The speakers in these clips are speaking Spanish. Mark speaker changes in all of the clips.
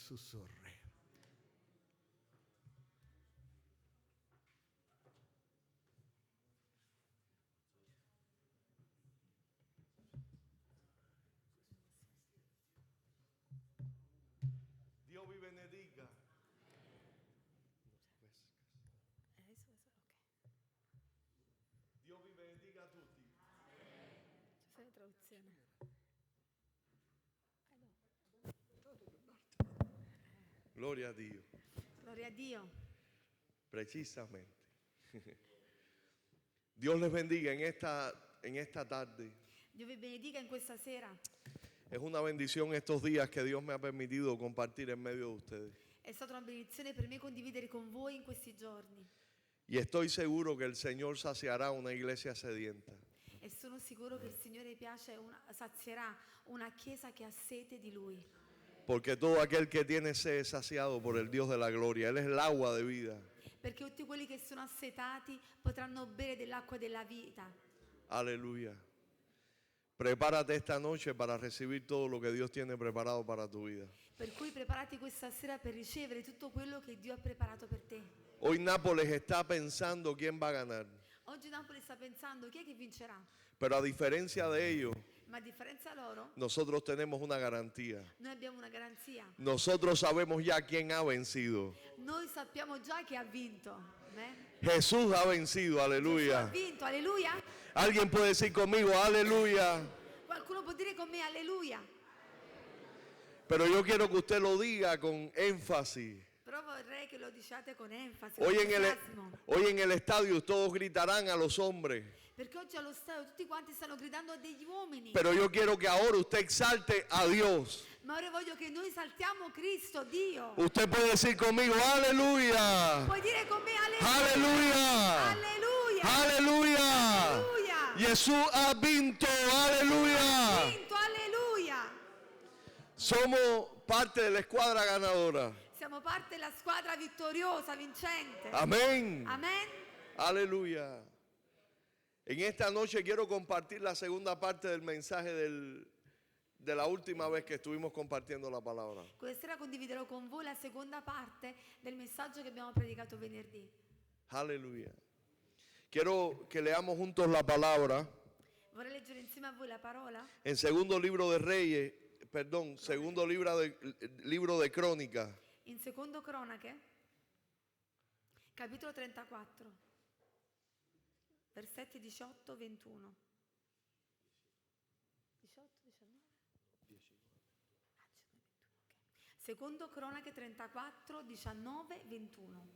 Speaker 1: sussurri. Dio vi benedica. Dio vi benedica a tutti.
Speaker 2: C'è la traduzione.
Speaker 1: Gloria a Dio.
Speaker 2: Gloria a Dio.
Speaker 1: Precisamente. Dios les bendiga en esta tarde.
Speaker 2: Dio vi benedica in questa sera.
Speaker 1: Es una bendición estos días que Dios me ha permitido compartir en medio de ustedes.
Speaker 2: È stata una benedizione per me condividere con voi in questi giorni.
Speaker 1: Y estoy seguro que el Señor saciará una iglesia sedienta.
Speaker 2: E sono sicuro che il Signore sazierà una chiesa che ha sete di Lui.
Speaker 1: Porque todo aquel que tiene sed es saciado por el Dios de la gloria. Él es el agua de vida.
Speaker 2: Perché tutti quelli che sono assetati potranno bere dell'acqua della vita.
Speaker 1: Aleluya. Prepárate esta noche para recibir todo lo que Dios tiene preparado para tu vida.
Speaker 2: Per cui preparati questa sera per ricevere tutto quello che Dio ha preparato per te.
Speaker 1: Hoy Nápoles está pensando quién va a ganar.
Speaker 2: Oggi Napoli sta pensando chi è che vincerà.
Speaker 1: Pero a diferencia de ellos,
Speaker 2: Ma a differenza loro,
Speaker 1: nosotros tenemos una garantía.
Speaker 2: noi abbiamo una garanzia.
Speaker 1: Nosotros sabemos ya quién ha vencido.
Speaker 2: Noi sappiamo già chi ha vinto. Amen.
Speaker 1: Jesús ha vencido,
Speaker 2: Gesù ha
Speaker 1: aleluya.
Speaker 2: vinto, alleluia.
Speaker 1: Alguien puede decir conmigo, aleluya.
Speaker 2: Qualcuno può dire con me alleluia.
Speaker 1: Pero yo quiero que usted lo diga con énfasis.
Speaker 2: Però vorrei che lo diciate con enfasi,
Speaker 1: Hoy
Speaker 2: con
Speaker 1: en
Speaker 2: entusiasmo.
Speaker 1: el estadio todos gritarán a los hombres.
Speaker 2: Perché oggi allo stadio tutti quanti stanno gridando a degli uomini.
Speaker 1: Pero yo quiero que ahora usted exalte a Dios.
Speaker 2: Ma ora voglio che noi saltiamo Cristo, Dio.
Speaker 1: Usted puede decir conmigo, aleluya.
Speaker 2: Puoi dire con me
Speaker 1: Aleluya.
Speaker 2: Alleluia.
Speaker 1: Aleluya.
Speaker 2: Alleluia.
Speaker 1: Jesús ha vinto, aleluya.
Speaker 2: Vinto, alleluia.
Speaker 1: Somos parte de la escuadra ganadora.
Speaker 2: Siamo parte della squadra vittoriosa, vincente.
Speaker 1: Amén.
Speaker 2: Amen.
Speaker 1: Aleluya. En esta noche quiero compartir la segunda parte del mensaje de la última vez que estuvimos compartiendo la palabra.
Speaker 2: Questa sera condividerò con voi la seconda parte del messaggio che abbiamo predicato venerdì.
Speaker 1: Aleluya. Quiero que leamos juntos la palabra
Speaker 2: Vorrei leggere insieme a voi la parola
Speaker 1: en segundo libro de Reyes, perdón, segundo libro de Crónicas,
Speaker 2: in Secondo Cronache, capitolo 34, versetti 18-21. 18, 19? 19, 21, ok. Secondo Cronache 34, 19, 21.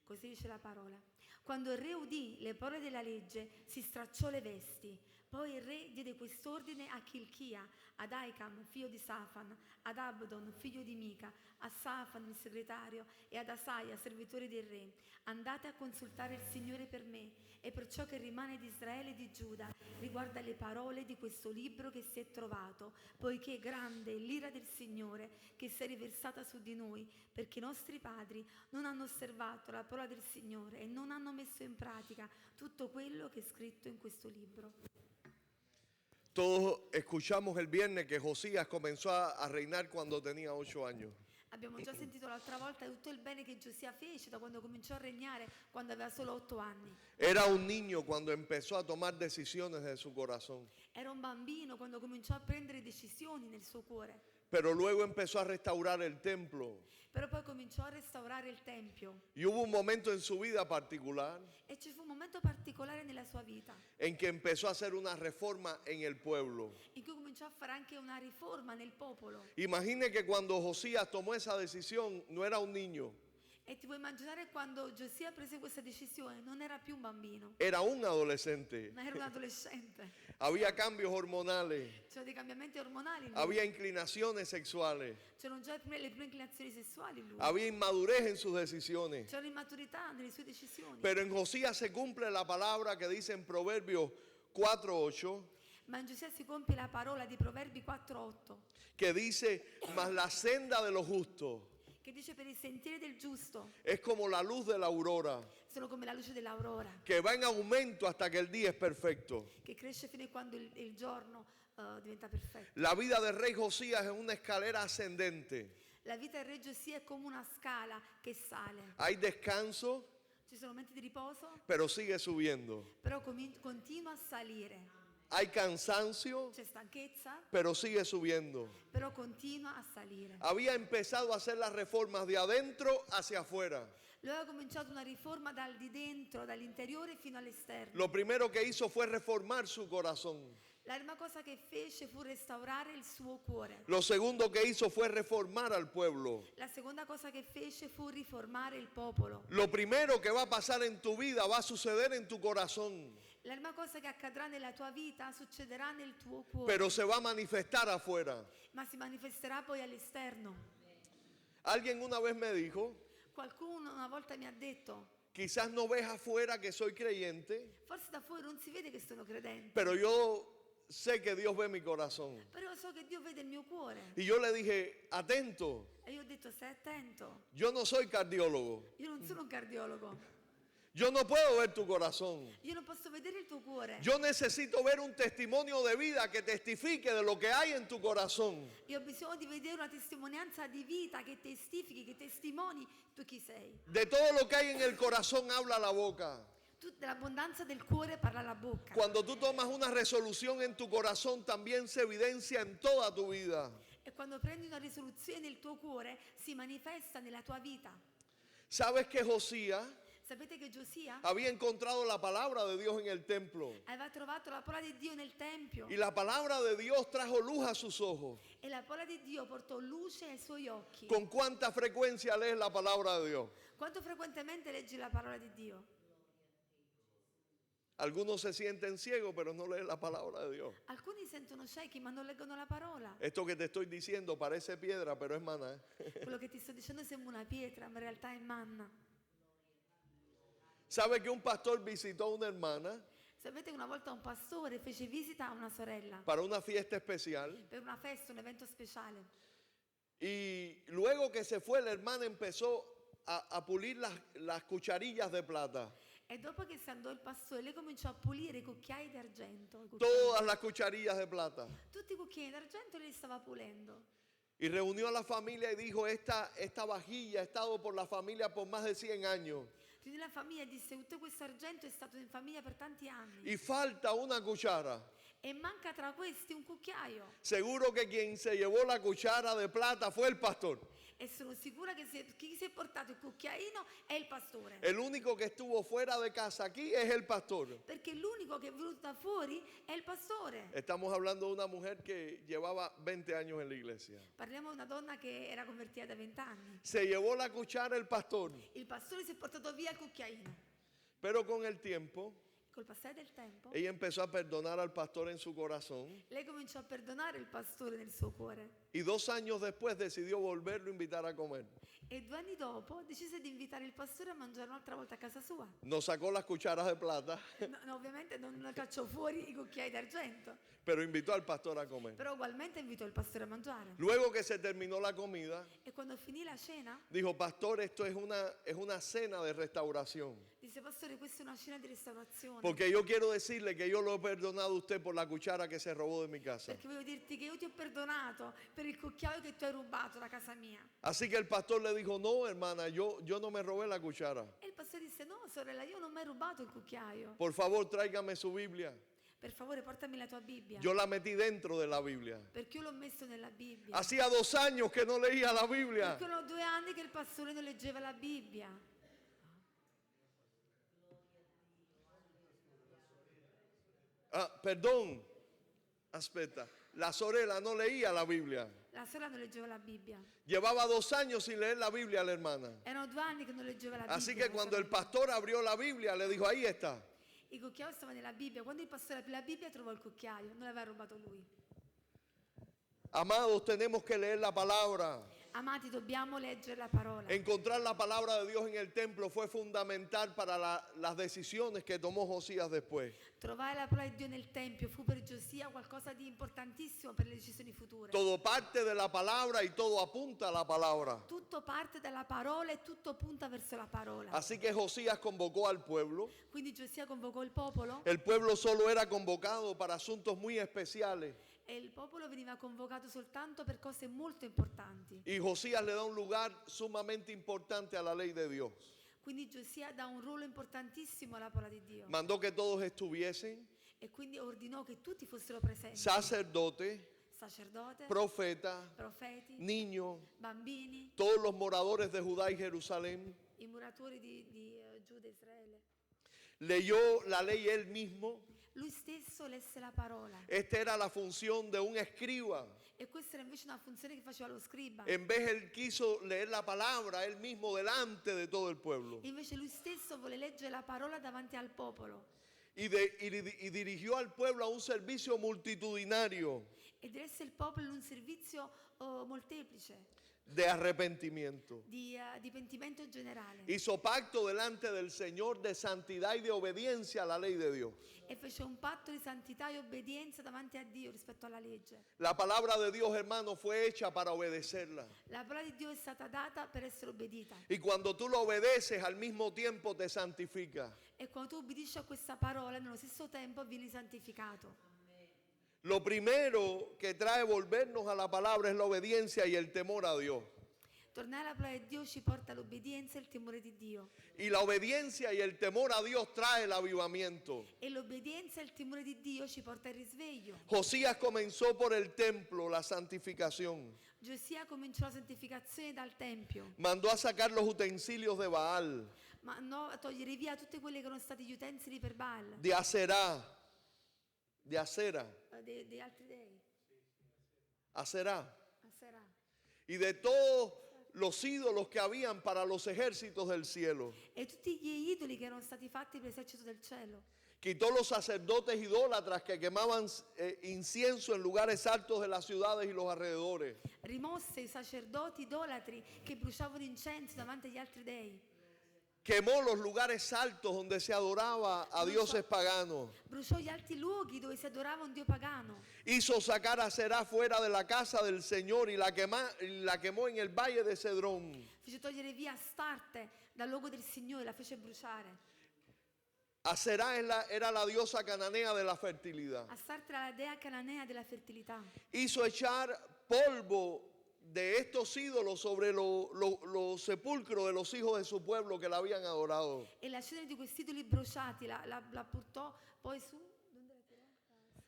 Speaker 2: Così dice la parola. Quando il re udì le parole della legge, si stracciò le vesti. Poi il re diede quest'ordine a Chilchia, ad Aicam, figlio di Safan, ad Abdon, figlio di Mica, a Safan, il segretario, e ad Asaia, servitore del re. Andate a consultare il Signore per me e per ciò che rimane di Israele e di Giuda, riguardo alle parole di questo libro che si è trovato, poiché grande è l'ira del Signore che si è riversata su di noi, perché i nostri padri non hanno osservato la parola del Signore e non hanno messo in pratica tutto quello che è scritto in questo libro.
Speaker 1: Todos escuchamos el viernes que Josías comenzó a reinar cuando tenía 8 años.
Speaker 2: Abbiamo già sentito l'altra volta tutto il bene che Giosia fece da quando cominciò a regnare, quando aveva solo 8 anni.
Speaker 1: Era un niño cuando empezó a tomar decisiones de su corazón.
Speaker 2: Era un bambino quando cominciò a prendere decisioni nel suo cuore.
Speaker 1: Pero luego empezó a restaurar el templo.
Speaker 2: Però poi cominciò a restaurare il tempio.
Speaker 1: Y hubo un momento en su vida particular
Speaker 2: E ci fu un momento particolare nella sua vita
Speaker 1: en que empezó a hacer una reforma en el pueblo.
Speaker 2: in cui cominciò a fare anche una riforma nel popolo.
Speaker 1: Imagine que cuando Josías tomó esa decisión no era un niño,
Speaker 2: E ti puoi immaginare quando Giosia prese questa decisione, non era più un bambino,
Speaker 1: era un adolescente.
Speaker 2: ma era un adolescente.
Speaker 1: Había cambios hormonales,
Speaker 2: C'erano dei cambiamenti ormonali in lui.
Speaker 1: había inclinaciones sexuales,
Speaker 2: C'erano già le prime inclinazioni sessuali in lui.
Speaker 1: había inmadurez en sus decisiones.
Speaker 2: C'era immaturità nelle sue decisioni.
Speaker 1: Pero en Josías se cumple la palabra que dice en Proverbios 4:8,
Speaker 2: Ma in Giosia si compie la parola di Proverbi 4:8,
Speaker 1: que dice, mas la senda de los justos
Speaker 2: che dice: per i sentieri del giusto
Speaker 1: es como la luz de la aurora,
Speaker 2: sono come la luce dell'aurora,
Speaker 1: que va en aumento hasta que el día es perfecto.
Speaker 2: che cresce fino a quando il giorno diventa perfetto.
Speaker 1: La vida del rey Josías es una escalera ascendente.
Speaker 2: La vita del re Giosia è come una scala che sale.
Speaker 1: Hay descanso,
Speaker 2: Ci sono momenti di riposo,
Speaker 1: pero sigue subiendo.
Speaker 2: però continua a salire.
Speaker 1: Hay cansancio,
Speaker 2: C'è stanchezza,
Speaker 1: pero sigue subiendo.
Speaker 2: però continua a salire.
Speaker 1: Había empezado a hacer las reformas de adentro hacia afuera.
Speaker 2: Lui aveva cominciato una riforma dal di dentro, dall'interiore fino all'esterno.
Speaker 1: Lo primero que hizo fue reformar su corazón.
Speaker 2: La prima cosa che fece fu restaurare il suo cuore.
Speaker 1: Lo segundo que hizo fue reformar al pueblo.
Speaker 2: La seconda cosa che fece fu riformare il popolo.
Speaker 1: Lo primero que va a pasar en tu vida va a suceder en tu corazón,
Speaker 2: La prima cosa che accadrà nella tua vita succederà nel tuo cuore,
Speaker 1: pero se va a manifestar afuera.
Speaker 2: ma si manifesterà poi all'esterno.
Speaker 1: Alguien una vez me dijo,
Speaker 2: Qualcuno una volta mi ha detto,
Speaker 1: quizás no ves afuera que soy creyente,
Speaker 2: forse da fuori non si vede che sono credente,
Speaker 1: pero yo sé que Dios ve mi corazón.
Speaker 2: però so che Dio vede il mio cuore.
Speaker 1: Y yo le dije, atento,
Speaker 2: E io ho detto, stai attento,
Speaker 1: yo no soy cardiólogo,
Speaker 2: io non sono un cardiologo,
Speaker 1: yo no puedo ver tu corazón.
Speaker 2: io non posso vedere il tuo cuore.
Speaker 1: Yo necesito ver un testimonio de vida que testifique de lo que hay en tu corazón.
Speaker 2: Io ho bisogno di vedere una testimonianza di vita che testifichi, che testimoni tu chi sei.
Speaker 1: De todo lo que hay en el corazón habla la boca.
Speaker 2: Dell'abbondanza del cuore parla la bocca.
Speaker 1: Cuando tú tomas una resolución en tu corazón, también se evidencia en toda tu vida.
Speaker 2: E quando prendi una risoluzione nel tuo cuore si manifesta nella tua vita.
Speaker 1: ¿Sabes que Josías
Speaker 2: Sapete che Giosia
Speaker 1: había encontrado la palabra de Dios en el templo?
Speaker 2: aveva trovato la parola di Dio nel tempio
Speaker 1: Y la palabra de Dios trajo luz a sus ojos.
Speaker 2: e la parola di Dio portò luce ai suoi occhi.
Speaker 1: ¿Con cuánta frecuencia lees la palabra de Dios?
Speaker 2: Quanto frequentemente leggi la parola di Dio?
Speaker 1: Algunos se sienten ciegos, pero no leen la palabra de Dios.
Speaker 2: Alcuni sentono ciechi ma non leggono la parola.
Speaker 1: Esto que te estoy diciendo parece piedra, pero es maná.
Speaker 2: Quello che ti sto dicendo sembra una pietra, ma in realtà è manna.
Speaker 1: ¿Sabe que un pastor visitó a una hermana
Speaker 2: Sapete che una volta un pastore fece visita a una sorella
Speaker 1: para una fiesta especial?
Speaker 2: per una festa, un evento speciale.
Speaker 1: Y luego que se fue, la hermana empezó a pulir las cucharillas de plata.
Speaker 2: E dopo che si andò il pastore, lei cominciò a pulire i cucchiai d'argento.
Speaker 1: Todas las cucharillas de plata.
Speaker 2: Tutti i cucchiai d'argento lei stava pulendo.
Speaker 1: Y reunió a la familia y dijo, esta vajilla ha estado por la familia por más de 100 años.
Speaker 2: Quindi la famiglia disse, tutto questo argento è stato in famiglia per tanti anni.
Speaker 1: Y falta una cuchara.
Speaker 2: E manca tra questi un cucchiaio.
Speaker 1: Seguro que quien se llevó la cuchara de plata fue el pastor.
Speaker 2: E sono sicura che chi si è portato il cucchiaino è il pastore.
Speaker 1: El único que estuvo fuera de casa aquí es el pastor.
Speaker 2: Perché l'unico che è venuto da fuori è il pastore.
Speaker 1: Estamos hablando de una mujer que llevaba 20 años en la iglesia.
Speaker 2: Parliamo di una donna che era convertita da 20 anni.
Speaker 1: Se llevó la cuchara el pastor,
Speaker 2: Il pastore si è portato via il cucchiaino.
Speaker 1: pero con el tiempo
Speaker 2: Col passare del tempo,
Speaker 1: ella empezó a perdonar al pastor en su corazón
Speaker 2: lei cominciò a perdonare il pastore nel suo cuore.
Speaker 1: y 2 años después decidió volverlo a invitar a comer.
Speaker 2: E 2 anni dopo decise di invitare il pastore a mangiare un'altra volta a casa sua.
Speaker 1: No sacó las cucharas de plata,
Speaker 2: Ovviamente non cacciò fuori i cucchiai d'argento,
Speaker 1: pero invitó al pastor a comer.
Speaker 2: però ugualmente invitò il pastore a mangiare.
Speaker 1: Luego que se terminó la comida,
Speaker 2: E quando finì la cena,
Speaker 1: dijo, pastor, esto es una cena de restauración.
Speaker 2: disse, pastore, questa è una cena di restaurazione.
Speaker 1: Porque yo quiero decirle que yo lo he perdonado a usted por la cuchara que se robó de mi casa.
Speaker 2: Perché voglio dirti che io ti ho perdonato per il cucchiaio che tu hai rubato da casa mia.
Speaker 1: Así que el pastor le dijo, no, hermana, yo no me robé la cuchara.
Speaker 2: E il pastore disse, no sorella, io non ho mai rubato il cucchiaio.
Speaker 1: Por favor, tráigame su Biblia.
Speaker 2: Per favore portami la tua Bibbia.
Speaker 1: Yo la metí dentro de la Biblia.
Speaker 2: Perché io l'ho messo nella Bibbia.
Speaker 1: Hacía 2 años que no leía la Biblia.
Speaker 2: Perché erano 2 anni che il pastore non leggeva la Bibbia.
Speaker 1: Perdón, aspetta, la sorella no leía la Biblia.
Speaker 2: La sorella non leggeva la Bibbia.
Speaker 1: Llevaba 2 años sin leer la Biblia a la hermana.
Speaker 2: Erano 2 anni che non leggeva la Bibbia.
Speaker 1: Así que cuando el pastor abrió la Biblia, le dijo, ahí está.
Speaker 2: Il cucchiaio stava nella Bibbia. Quando il pastore aprì la Bibbia trovò il cucchiaio. Non l'aveva rubato lui.
Speaker 1: Amados, tenemos que leer la palabra.
Speaker 2: Amati, dobbiamo leggere la parola.
Speaker 1: Encontrar la palabra de Dios en el templo fue fundamental para las decisiones que tomó Josías después.
Speaker 2: Trovare la parola di Dio nel Tempio fu per Giosia qualcosa di importantissimo per le decisioni future.
Speaker 1: Todo parte de la palabra y todo apunta a la palabra.
Speaker 2: Tutto parte dalla parola e tutto punta verso la parola.
Speaker 1: Así que Josías convocó al pueblo.
Speaker 2: Quindi Giosia convocò il popolo
Speaker 1: El pueblo solo era convocado para asuntos muy especiales.
Speaker 2: E il popolo veniva convocato soltanto per cose molto importanti.
Speaker 1: Y Josías le da un lugar sumamente importante a la ley de Dios.
Speaker 2: Quindi Giosia dà un ruolo importantissimo alla parola di Dio.
Speaker 1: Mandó que todos estuviesen,
Speaker 2: E quindi ordinò che tutti fossero presenti.
Speaker 1: sacerdote,
Speaker 2: Sacerdote,
Speaker 1: profeta,
Speaker 2: profeti,
Speaker 1: niño,
Speaker 2: bambini,
Speaker 1: todos los moradores de Judá y Jerusalén.
Speaker 2: i muratori di Giuda e Israele.
Speaker 1: Leyó la ley él mismo.
Speaker 2: Lui stesso lesse la parola.
Speaker 1: Esta era la función de un escriba.
Speaker 2: E questa era invece una funzione che faceva lo scriba.
Speaker 1: En vez él quiso leer la palabra él mismo delante de todo el pueblo.
Speaker 2: Invece lui stesso vuole leggere la parola davanti al popolo.
Speaker 1: Y dirigió al pueblo a un servicio multitudinario
Speaker 2: E diresse il popolo in un servizio molteplice,
Speaker 1: de arrepentimiento.
Speaker 2: di pentimento generale.
Speaker 1: Hizo pacto delante del Señor de santidad y de obediencia a la ley de Dios.
Speaker 2: E fece un patto di santità e obbedienza davanti a Dio rispetto alla legge.
Speaker 1: La palabra de Dios, hermano, fue hecha para obedecerla.
Speaker 2: La parola di Dio è stata data per essere obbedita.
Speaker 1: Y cuando tú lo obedeces, al mismo tiempo te santifica.
Speaker 2: E quando tu obbedisci a questa parola, nello stesso tempo vieni santificato.
Speaker 1: Lo primero que trae volvernos a la palabra es la obediencia y el temor a Dios.
Speaker 2: Tornare alla parola di Dio ci porta all'obbedienza e il timore di Dio.
Speaker 1: Y la obediencia y el temor a Dios trae el avivamiento.
Speaker 2: E l'obbedienza e il timore di Dio ci porta al risveglio.
Speaker 1: Josías comenzó por el templo, la santificación.
Speaker 2: Giosia cominciò la santificazione dal Tempio.
Speaker 1: Mandó a sacar los utensilios de Baal,
Speaker 2: Ma no, a togliere via tutti quelli che erano stati gli utensili per Baal,
Speaker 1: de Asera,
Speaker 2: dei altri dei,
Speaker 1: Aserá,
Speaker 2: Aserà,
Speaker 1: y de todos los ídolos que habían para los ejércitos del cielo.
Speaker 2: e tutti gli idoli che erano stati fatti per l'esercito del cielo.
Speaker 1: Quitó los sacerdotes idólatras que quemaban incienso en lugares altos de las ciudades y los alrededores.
Speaker 2: Rimosse i sacerdoti idolatri che bruciavano incenso davanti agli altri dei.
Speaker 1: Quemó los lugares altos donde se adoraba a dioses paganos.
Speaker 2: Bruciò gli alti luoghi dove si adorava un dio pagano.
Speaker 1: Hizo sacar a Será fuera de la casa del Señor y la quemó en el valle de Cedrón.
Speaker 2: Fece togliere via Astarte dal luogo del Signore, la fece bruciare.
Speaker 1: Aserá era la diosa cananea de la fertilidad.
Speaker 2: Astarte era la dea cananea della fertilità.
Speaker 1: Hizo echar polvo de estos ídolos sobre los sepulcros de los hijos de su pueblo que la habían adorado.
Speaker 2: E la cenere di questi idoli bruciati la portò poi su... dove la tirò?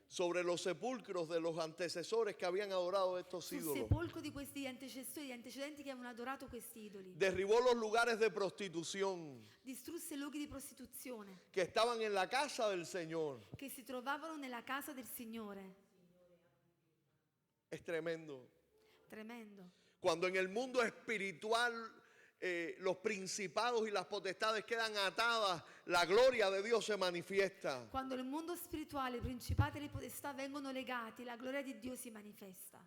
Speaker 1: Sobre los sepulcros de los antecesores que habían adorado estos
Speaker 2: Sul
Speaker 1: ídolos.
Speaker 2: sepolcro di questi antecessori, gli antecedenti che avevano adorato questi idoli.
Speaker 1: Derribó los lugares de prostitución
Speaker 2: Distrusse i luoghi di prostituzione
Speaker 1: que estaban en la casa del Señor.
Speaker 2: che si trovavano nella casa del Signore.
Speaker 1: Es tremendo.
Speaker 2: Tremendo.
Speaker 1: Cuando en el mundo espiritual los principados y las potestades quedan atadas, la gloria de Dios se manifiesta.
Speaker 2: Quando nel mondo spirituale i principati e le potestà vengono legati, la gloria di Dio si manifesta.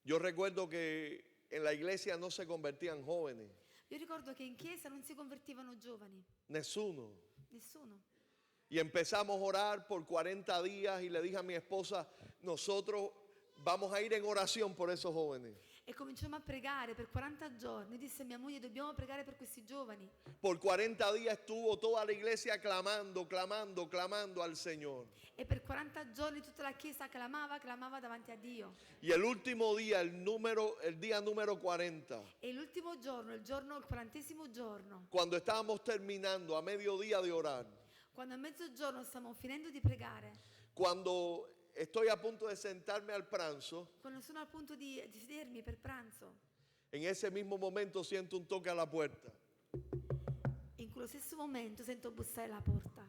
Speaker 1: Yo recuerdo que en la iglesia no se convertían jóvenes,
Speaker 2: Io ricordo che in chiesa non si convertivano giovani,
Speaker 1: nessuno.
Speaker 2: nessuno.
Speaker 1: Y empezamos a orar por 40 días y le dije a mi esposa, nosotros vamos a ir en oración por esos jóvenes.
Speaker 2: E cominciamo a pregare per 40 giorni. Disse a mia moglie, dobbiamo pregare per questi giovani.
Speaker 1: Por 40 días estuvo toda la iglesia clamando al Señor.
Speaker 2: E per 40 giorni tutta la chiesa clamava davanti a Dio.
Speaker 1: Y el último día, el día número 40,
Speaker 2: E l'ultimo giorno, il 40° giorno,
Speaker 1: cuando estábamos terminando a mediodía de orar,
Speaker 2: quando a mezzogiorno stavamo finendo di pregare,
Speaker 1: cuando estoy a punto de sentarme al pranzo,
Speaker 2: quando sono al punto di sedermi per pranzo,
Speaker 1: en ese mismo momento siento un toque a la puerta.
Speaker 2: in quello stesso momento sento bussare alla porta.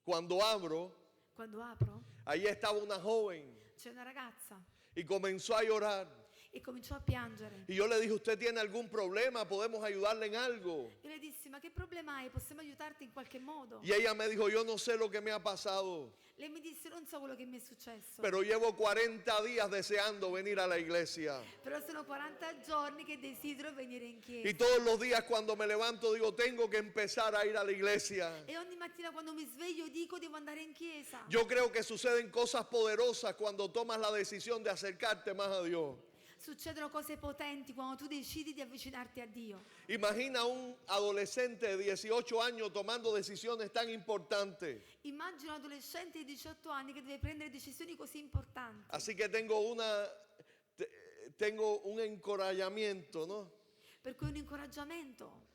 Speaker 1: Cuando abro,
Speaker 2: Quando apro,
Speaker 1: ahí estaba una joven
Speaker 2: c'è una ragazza
Speaker 1: y comenzó a llorar.
Speaker 2: e cominciò a piangere.
Speaker 1: Y yo le dije, ¿usted tiene algún problema? ¿Podemos ayudarle en algo?
Speaker 2: Io le dissi, ma che problema hai? Possiamo aiutarti in qualche modo?
Speaker 1: Y ella me dijo, yo no sé lo que me ha pasado,
Speaker 2: Lei mi disse, non so quello che mi è successo,
Speaker 1: pero llevo 40 días deseando venir a la iglesia.
Speaker 2: però sono 40 giorni che desidero venire in
Speaker 1: Y
Speaker 2: chiesa.
Speaker 1: todos los días cuando me levanto digo, tengo que empezar a ir a la iglesia.
Speaker 2: E ogni mattina quando mi sveglio dico devo andare in chiesa.
Speaker 1: Yo creo que suceden cosas poderosas cuando tomas la decisión de acercarte más a Dios.
Speaker 2: Succedono cose potenti quando tu decidi di avvicinarti a Dio.
Speaker 1: Imagina un adolescente de 18 años tomando decisiones tan importantes.
Speaker 2: Immagina un adolescente di 18 anni che deve prendere decisioni così importanti.
Speaker 1: Así que tengo un encorajamiento, ¿no?
Speaker 2: Per cui un incoraggiamento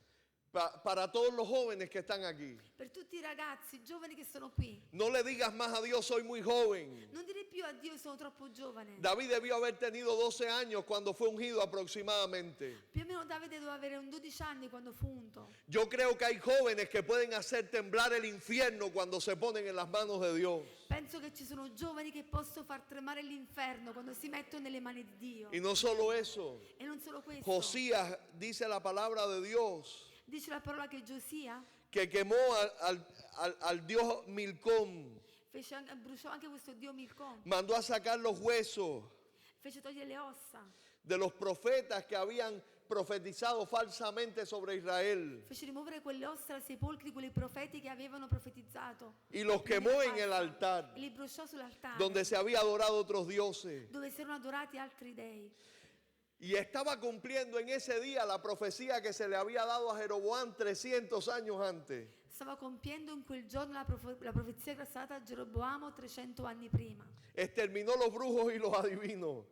Speaker 1: Para todos los jóvenes que están aquí.
Speaker 2: per tutti i ragazzi, giovani che sono qui.
Speaker 1: No le digas más a Dios, soy muy joven.
Speaker 2: Non dire più a Dio sono troppo giovane.
Speaker 1: David debió haber tenido 12 años cuando fue ungido aproximadamente.
Speaker 2: Più o meno Davide doveva avere un 12 anni quando fu unto.
Speaker 1: Yo creo que hay jóvenes que pueden hacer temblar el infierno cuando se ponen en las manos de Dios.
Speaker 2: Penso che ci sono giovani che possono far tremare l'inferno quando si mettono nelle mani di Dio.
Speaker 1: Y no solo eso.
Speaker 2: E non solo questo.
Speaker 1: Josías, dice la palabra de Dios,
Speaker 2: Dice la parola che Giosia
Speaker 1: que quemó al dios Milcom.
Speaker 2: bruciò anche questo dio Milcom.
Speaker 1: Mandó a sacar los huesos
Speaker 2: Fece togliere le ossa.
Speaker 1: de los profetas que habían profetizado falsamente sobre Israel.
Speaker 2: Fece rimuovere quelle ossa dai sepolcri di quei profeti che avevano profetizzato.
Speaker 1: Y los quemó en el altar,
Speaker 2: E li bruciò sull'altare.
Speaker 1: donde se había adorado otros dioses.
Speaker 2: Dove si erano adorati altri dei.
Speaker 1: Y estaba cumpliendo en ese día la profecía que se le había dado a Jeroboam 300 años antes.
Speaker 2: Stava compiendo in quel giorno la profezia che era stata a Geroboamo 300 anni prima.
Speaker 1: Exterminó los brujos y los adivinos.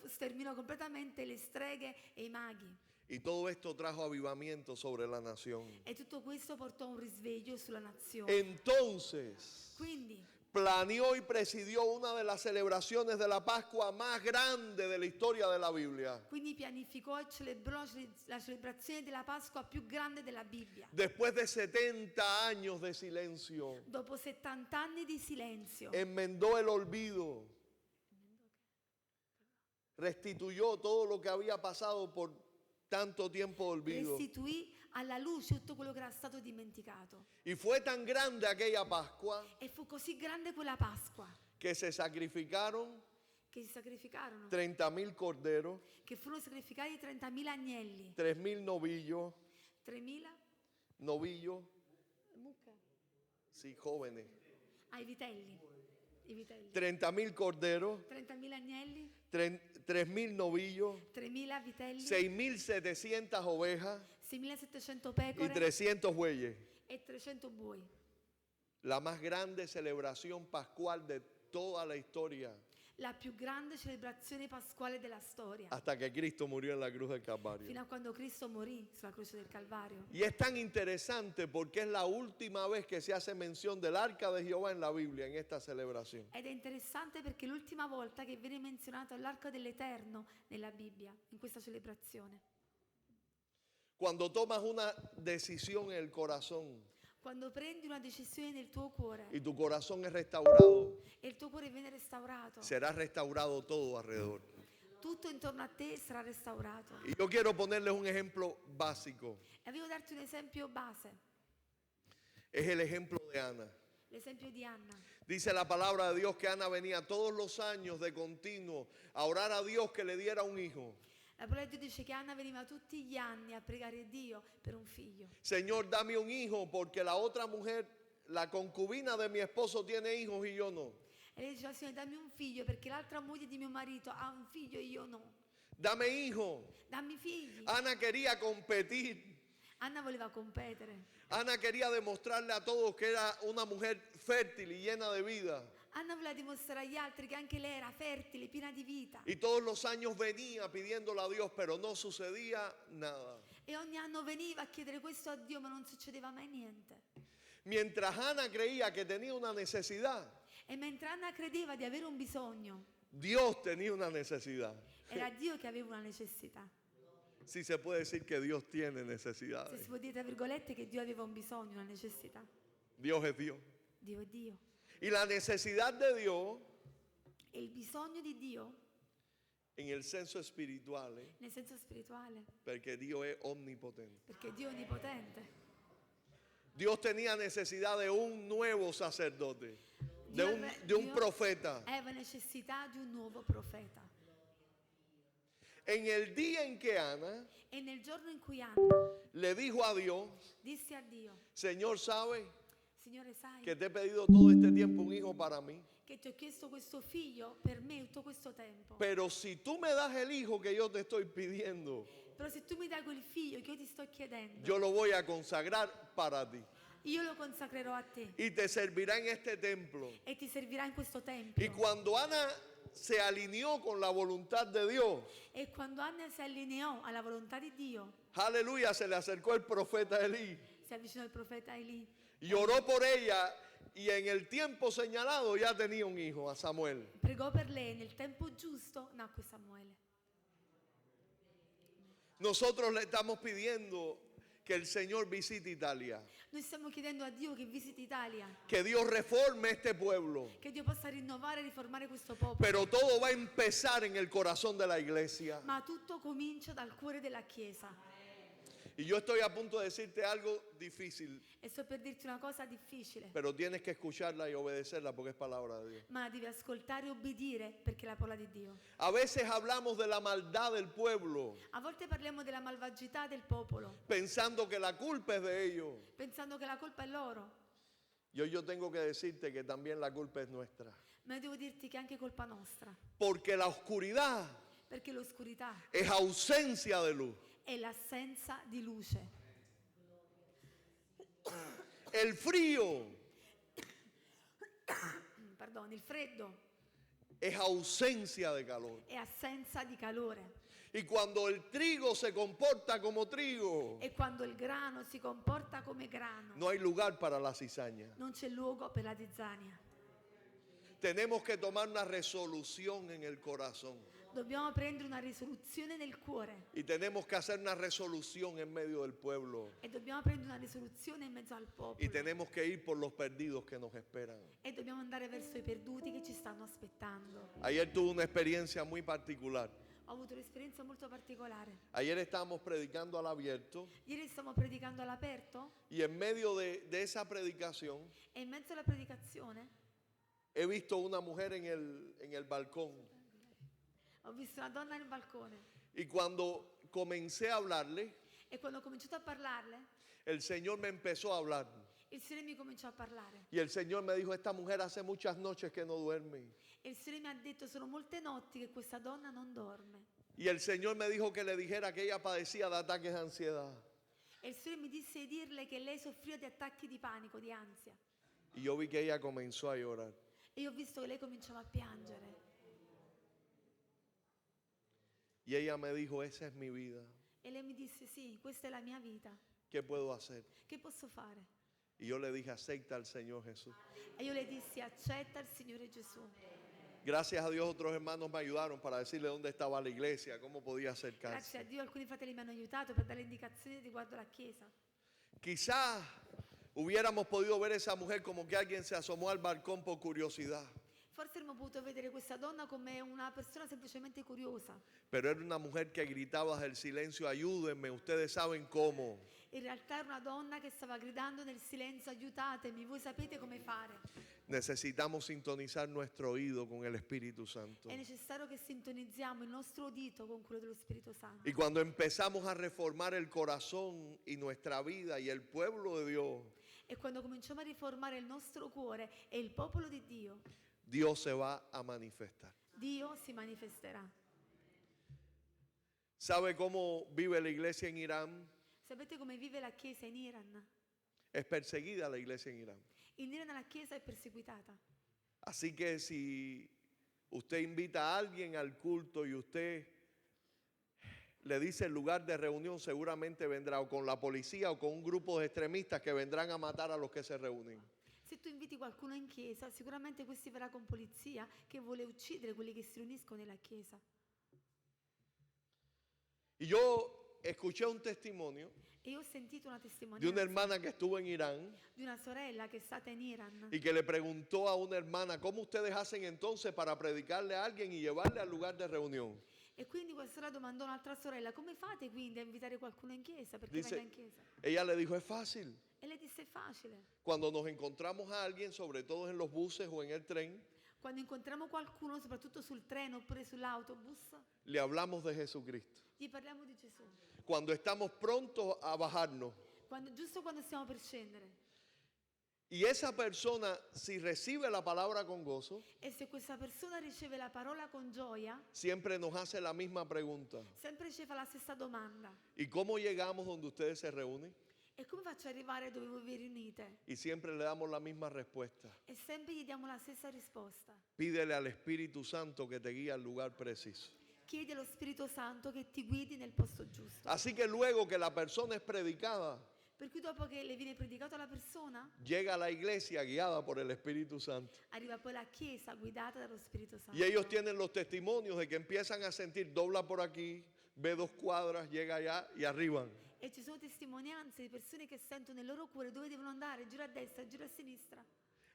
Speaker 2: Sterminò completamente le streghe e i maghi.
Speaker 1: Y todo esto trajo avivamiento sobre la nación.
Speaker 2: E tutto questo portò un risveglio sulla nazione.
Speaker 1: Entonces,
Speaker 2: Quindi
Speaker 1: planeó y presidió una de las celebraciones de la Pascua más grande de la historia de la Biblia.
Speaker 2: pianificò e celebrò la celebrazione della Pasqua più grande della Bibbia.
Speaker 1: Después de 70 años de silencio,
Speaker 2: Dopo 70 anni di silenzio,
Speaker 1: enmendó el olvido. Restituyó todo lo que había pasado por tanto tiempo de olvido.
Speaker 2: restituì alla luce tutto quello che era stato dimenticato.
Speaker 1: Y fue tan grande aquella Pascua
Speaker 2: E fu così grande quella Pasqua
Speaker 1: que se sacrificaron
Speaker 2: che si sacrificarono,
Speaker 1: 30.000 corderos,
Speaker 2: che furono sacrificati 30.000 agnelli,
Speaker 1: 3.000 novillos,
Speaker 2: 3.000 mucche,
Speaker 1: sí, jóvenes,
Speaker 2: ai vitelli, i vitelli,
Speaker 1: 30.000 corderos,
Speaker 2: 30.000 agnelli,
Speaker 1: 3.000 novillos,
Speaker 2: 3.000 vitelli,
Speaker 1: 6.700 ovejas
Speaker 2: 6.700
Speaker 1: y
Speaker 2: pecore
Speaker 1: 300 bueyes.
Speaker 2: e 300 buoi.
Speaker 1: La más grande celebración pascual de toda la historia,
Speaker 2: La più grande celebrazione pasquale della storia,
Speaker 1: hasta que Cristo murió en la cruz del Calvario.
Speaker 2: fino a quando Cristo morì sulla croce del Calvario.
Speaker 1: Y es tan interesante porque es la última vez que se hace mención del arca de Jehová en la Biblia, en esta celebración.
Speaker 2: Ed è interessante perché è l'ultima volta che viene menzionato l'arca dell'Eterno nella Bibbia, in questa celebrazione.
Speaker 1: Cuando tomas una decisión en el corazón
Speaker 2: Quando prendi una decisione nel tuo cuore
Speaker 1: y tu corazón es restaurado,
Speaker 2: e il tuo cuore viene restaurato,
Speaker 1: será restaurado todo alrededor.
Speaker 2: tutto intorno a te sarà restaurato.
Speaker 1: Y yo quiero ponerles un ejemplo básico.
Speaker 2: E voglio darti un esempio base,
Speaker 1: Es el ejemplo de Ana.
Speaker 2: l'esempio di Anna.
Speaker 1: Dice la palabra de Dios que Ana venía todos los años de continuo a orar a Dios que le diera un hijo.
Speaker 2: La parola di Dio dice che Anna veniva tutti gli anni a pregare Dio per un figlio.
Speaker 1: Señor, dame un hijo porque la otra mujer, la concubina de mi esposo, tiene hijos y yo no.
Speaker 2: E lei diceva, Signore, dammi un figlio perché l'altra moglie di mio marito ha un figlio e io no.
Speaker 1: Dame hijo.
Speaker 2: Dammi figli.
Speaker 1: Ana quería competir.
Speaker 2: Anna voleva competere.
Speaker 1: Ana quería demostrarle a todos que era una mujer fértil y llena de vida.
Speaker 2: Anna voleva dimostrare agli altri che anche lei era fertile, piena di vita.
Speaker 1: Y todos los años venía pidiéndole a Dios, pero no sucedía nada.
Speaker 2: E ogni anno veniva a chiedere questo a Dio, ma non succedeva mai niente.
Speaker 1: Mientras Ana creía que tenía una necesidad,
Speaker 2: E mentre Anna credeva di avere un bisogno,
Speaker 1: Dios tenía una necesidad.
Speaker 2: era Dio che aveva una necessità.
Speaker 1: Sí se puede decir que Dios tiene
Speaker 2: Se
Speaker 1: necesidades.
Speaker 2: si può dire tra virgolette che Dio aveva un bisogno, una necessità.
Speaker 1: Dios es Dios.
Speaker 2: Dio è Dio.
Speaker 1: Y la necesidad de Dios
Speaker 2: E il bisogno di Dio,
Speaker 1: en el senso espiritual,
Speaker 2: nel senso spirituale,
Speaker 1: porque Dios es omnipotente.
Speaker 2: perché Dio è onnipotente.
Speaker 1: Dios tenía necesidad de un nuevo sacerdote,
Speaker 2: Dio
Speaker 1: de un profeta.
Speaker 2: aveva necessità di un nuovo profeta.
Speaker 1: En el día en que Ana
Speaker 2: E nel giorno in cui Anna
Speaker 1: le dijo a Dios,
Speaker 2: disse a Dio,
Speaker 1: Señor, ¿sabe
Speaker 2: Signore, sai
Speaker 1: que te he pedido todo este tiempo un hijo para mí?
Speaker 2: che ti ho chiesto questo figlio per me tutto questo questo tempo.
Speaker 1: Pero si tú me das el hijo que yo te estoy pidiendo,
Speaker 2: Però se tu mi dai quel figlio che io ti sto chiedendo,
Speaker 1: yo lo voy a consagrar para ti.
Speaker 2: io lo consacrerò a te
Speaker 1: Y te servirá en este templo.
Speaker 2: e ti servirà in questo tempio.
Speaker 1: Y cuando Ana se alineó con la voluntad de Dios,
Speaker 2: E quando Anna si allineò alla volontà di Dio,
Speaker 1: aleluya, se le acercó el profeta Elí
Speaker 2: si avvicinò il profeta Eli
Speaker 1: y oró por ella, y en el tiempo señalado ya tenía un hijo, a Samuel.
Speaker 2: pregò per lei, nel tempo giusto nacque Samuele.
Speaker 1: Nosotros le estamos pidiendo que el Señor visite Italia,
Speaker 2: Noi stiamo chiedendo a Dio che visiti Italia,
Speaker 1: que Dios reforme este pueblo,
Speaker 2: che Dio possa rinnovare e riformare questo popolo.
Speaker 1: pero todo va a empezar en el corazón de la iglesia.
Speaker 2: Ma tutto comincia dal cuore della Chiesa.
Speaker 1: Y yo estoy a punto de decirte algo difícil,
Speaker 2: E sto per dirti una cosa difficile,
Speaker 1: pero tienes que escucharla y obedecerla porque es palabra de Dios.
Speaker 2: ma devi ascoltare e obbedire perché è la parola di Dio.
Speaker 1: A veces hablamos de la maldad del pueblo,
Speaker 2: A volte parliamo della malvagità del popolo,
Speaker 1: pensando que la culpa es de ellos.
Speaker 2: pensando che la colpa è loro.
Speaker 1: Yo tengo que decirte que también la culpa es nuestra.
Speaker 2: Ma io devo dirti che è anche colpa nostra,
Speaker 1: Porque la oscuridad
Speaker 2: perché l'oscurità
Speaker 1: es ausencia de luz.
Speaker 2: è l'assenza di luce.
Speaker 1: El frío
Speaker 2: Perdono, il freddo
Speaker 1: es ausencia de calor.
Speaker 2: è assenza di calore.
Speaker 1: Y cuando el trigo se comporta como trigo,
Speaker 2: E quando il grano si comporta come grano,
Speaker 1: no hay lugar para la cizaña.
Speaker 2: non c'è luogo per la zizzania.
Speaker 1: Tenemos que tomar una resolución en el corazón.
Speaker 2: Dobbiamo prendere una risoluzione nel cuore
Speaker 1: Y tenemos que hacer una resolución en medio del pueblo.
Speaker 2: e dobbiamo prendere una risoluzione in mezzo al
Speaker 1: Y
Speaker 2: popolo
Speaker 1: tenemos que ir por los perdidos que nos esperan.
Speaker 2: e dobbiamo andare verso i perduti che ci stanno aspettando.
Speaker 1: Ayer tuve una experiencia muy particular.
Speaker 2: Ho avuto un'esperienza molto particolare.
Speaker 1: Ayer estábamos predicando al abierto
Speaker 2: Ieri stavamo predicando all'aperto
Speaker 1: y en medio de esa predicación
Speaker 2: e in mezzo alla predicazione
Speaker 1: he visto una mujer en el balcón.
Speaker 2: ho visto una donna nel balcone
Speaker 1: Y cuando comencé a hablarle,
Speaker 2: e quando ho cominciato a parlarle,
Speaker 1: el Señor me empezó a hablar.
Speaker 2: il Signore mi cominciò a parlare.
Speaker 1: Y el Señor me dijo, esta mujer hace muchas noches que no duerme.
Speaker 2: E il Signore mi ha detto, sono molte notti che questa donna non dorme.
Speaker 1: Y el Señor me dijo que le dijera que ella padecía de ataques de ansiedad.
Speaker 2: E il Signore mi disse di dirle che lei soffriva di attacchi di panico, di ansia.
Speaker 1: Y yo vi que ella comenzó a llorar.
Speaker 2: E io ho visto che lei cominciava a piangere.
Speaker 1: Y ella me dijo, esa es mi vida.
Speaker 2: E lei mi disse, sì, questa è la mia vita.
Speaker 1: ¿Qué puedo hacer?
Speaker 2: Che posso fare?
Speaker 1: Y yo le dije, acepta al Señor Jesús.
Speaker 2: E io le dissi, accetta il Signore Gesù.
Speaker 1: Gracias a Dios otros hermanos me ayudaron para decirle dónde estaba la iglesia, cómo podía
Speaker 2: Grazie
Speaker 1: acercarse.
Speaker 2: a Dio alcuni fratelli mi hanno aiutato per dare indicazioni riguardo la Chiesa.
Speaker 1: Quizás hubiéramos podido ver esa mujer como que alguien se asomó al balcón por curiosidad.
Speaker 2: Forse avremmo potuto vedere questa donna come una persona semplicemente curiosa.
Speaker 1: Pero era una mujer que gritaba desde el silencio, ayúdenme, ustedes saben cómo.
Speaker 2: In realtà era una donna che stava gridando nel silenzio, aiutatemi, voi sapete come fare.
Speaker 1: Necesitamos sintonizar nuestro oído con el Espíritu Santo.
Speaker 2: È necessario che sintonizziamo il nostro udito con quello dello Spirito Santo.
Speaker 1: Y cuando empezamos a reformar el corazón y nuestra vida y el pueblo de Dios,
Speaker 2: E quando cominciamo a riformare il nostro cuore e il popolo di Dio,
Speaker 1: Dios se va a manifestar.
Speaker 2: Dio si manifesterà.
Speaker 1: ¿Sabe cómo vive la iglesia en Irán?
Speaker 2: Sapete come vive la Chiesa in Iran?
Speaker 1: Es perseguida la iglesia en Irán.
Speaker 2: In Iran la Chiesa è perseguitata.
Speaker 1: Así que si usted invita a alguien al culto y usted le dice el lugar de reunión, seguramente vendrá o con la policía o con un grupo de extremistas que vendrán a matar a los que se reúnen.
Speaker 2: Se tu inviti qualcuno in chiesa, sicuramente questi verrà con polizia che vuole uccidere quelli che si riuniscono nella chiesa.
Speaker 1: Y yo escuché un testimonio
Speaker 2: E io ho sentito una
Speaker 1: de una
Speaker 2: testimonianza
Speaker 1: hermana que estuvo en Irán
Speaker 2: di una sorella che è stata in Iran
Speaker 1: y que le preguntó a una hermana, ¿cómo ustedes hacen entonces para predicarle a alguien y llevarle al lugar de reunión?
Speaker 2: e quindi questa sorella domandò a un'altra sorella, come fate quindi a invitare qualcuno in chiesa? Perché
Speaker 1: Dice-
Speaker 2: venga in chiesa?
Speaker 1: Ella le dijo, es fácil.
Speaker 2: E lei disse, è facile.
Speaker 1: Cuando nos encontramos a alguien, sobre todo en los buses o en el tren,
Speaker 2: Quando incontriamo qualcuno, soprattutto sul treno oppure sull'autobus,
Speaker 1: le hablamos de Jesucristo.
Speaker 2: gli parliamo di Gesù.
Speaker 1: Cuando estamos prontos a bajarnos
Speaker 2: Giusto quando stiamo per scendere.
Speaker 1: Y esa persona, si recibe la palabra con gozo,
Speaker 2: E se questa persona riceve la parola con gioia,
Speaker 1: siempre nos hace la misma pregunta.
Speaker 2: sempre ci fa la stessa domanda.
Speaker 1: ¿Y cómo llegamos donde ustedes se reúnen?
Speaker 2: E come faccio ad arrivare dove voi vi riunite?
Speaker 1: Y siempre le damos la misma respuesta.
Speaker 2: E sempre gli diamo la stessa risposta.
Speaker 1: Pídele al Espíritu Santo que te guíe al lugar preciso.
Speaker 2: Chiedi allo Spirito Santo che ti guidi nel posto giusto.
Speaker 1: Así que luego que la persona es predicada,
Speaker 2: Per cui dopo che le viene predicato alla persona,
Speaker 1: llega a la iglesia guiada por el Espíritu Santo.
Speaker 2: arriva poi la chiesa guidata dallo Spirito Santo.
Speaker 1: Y ellos tienen los testimonios de que empiezan a sentir, dobla por aquí, ve 2 cuadras, llega allá y arriban.
Speaker 2: E ci sono testimonianze di persone che sentono nel loro cuore dove devono andare, gira a destra, gira a sinistra.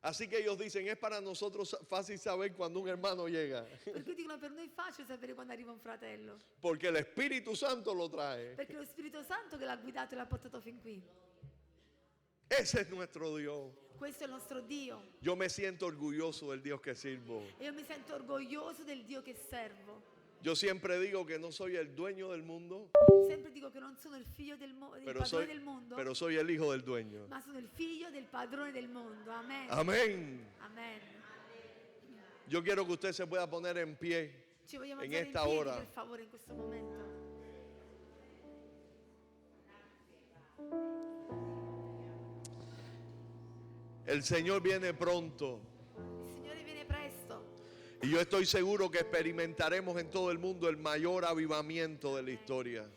Speaker 1: Así que ellos dicen, es para nosotros fácil saber cuando un hermano llega,
Speaker 2: Per cui dicono per noi è facile sapere quando arriva un fratello,
Speaker 1: porque el Espíritu Santo lo trae.
Speaker 2: perché è lo Spirito Santo che l'ha guidato e l'ha portato fin qui.
Speaker 1: Ese es nuestro Dios.
Speaker 2: Questo è il nostro Dio.
Speaker 1: Yo me siento orgulloso del Dios que sirvo.
Speaker 2: E io mi sento orgoglioso del Dio che servo.
Speaker 1: Yo siempre digo que no soy el dueño del mundo,
Speaker 2: Sempre dico che non sono il figlio del il
Speaker 1: pero
Speaker 2: padrone
Speaker 1: soy,
Speaker 2: del mondo,
Speaker 1: pero soy el hijo del dueño.
Speaker 2: ma sono il figlio del padrone del mondo. Amen.
Speaker 1: Amén.
Speaker 2: Amen.
Speaker 1: Yo quiero que usted se pueda poner en pie.
Speaker 2: Ci vogliamo
Speaker 1: En
Speaker 2: alzare in
Speaker 1: esta
Speaker 2: piedi,
Speaker 1: hora.
Speaker 2: per favore, in questo momento.
Speaker 1: El Señor viene pronto.
Speaker 2: Il Signore viene presto.
Speaker 1: Y yo estoy seguro que experimentaremos en todo el mundo el mayor avivamiento de la historia.